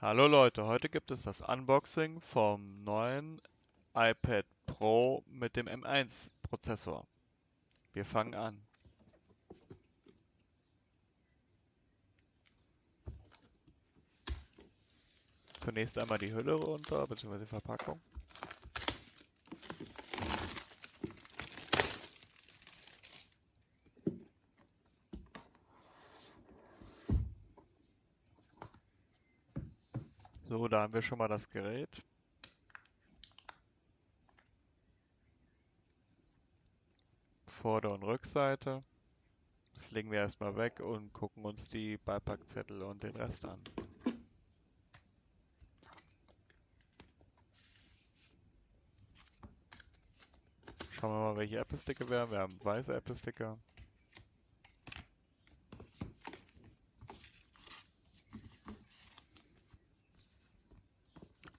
Hallo Leute, heute gibt es das Unboxing vom neuen iPad Pro mit dem M1 Prozessor. Wir fangen an. Zunächst einmal die Hülle runter, bzw. die Verpackung. So, da haben wir schon mal das Gerät. Vorder- und Rückseite. Das legen wir erstmal weg und gucken uns die Beipackzettel und den Rest an. Schauen wir mal, welche Apple-Sticker wir haben. Wir haben weiße Apple-Sticker.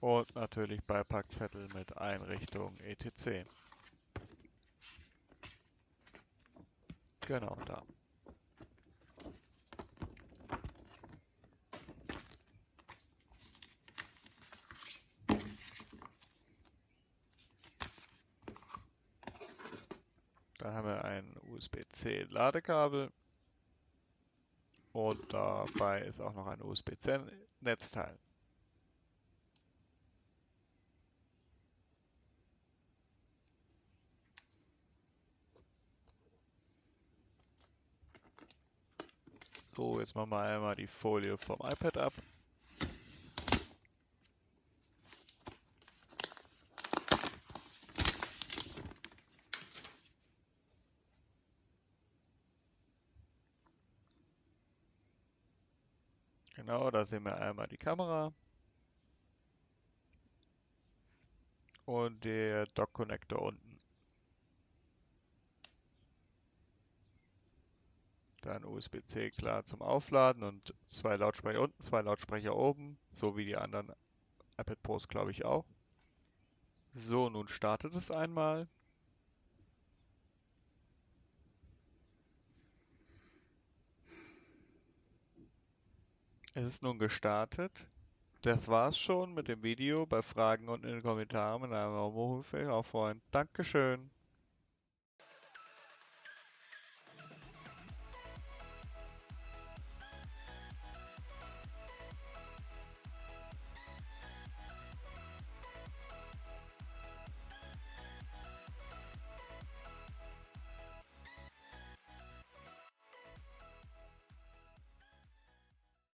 Und natürlich Beipackzettel mit Einrichtung etc. Genau da. Dann haben wir ein USB-C Ladekabel und dabei ist auch noch ein USB-C Netzteil. So, jetzt machen wir einmal die Folie vom iPad ab. Genau, da sehen wir einmal die Kamera und der Dock-Connector unten. Dann USB-C klar zum Aufladen und zwei Lautsprecher unten, zwei Lautsprecher oben, so wie die anderen iPad Pros, glaube ich, auch. So, nun startet es einmal. Es ist nun gestartet. Das war's schon mit dem Video. Bei Fragen unten in den Kommentaren mit einem Daumen hoch, auf Freund. Dankeschön.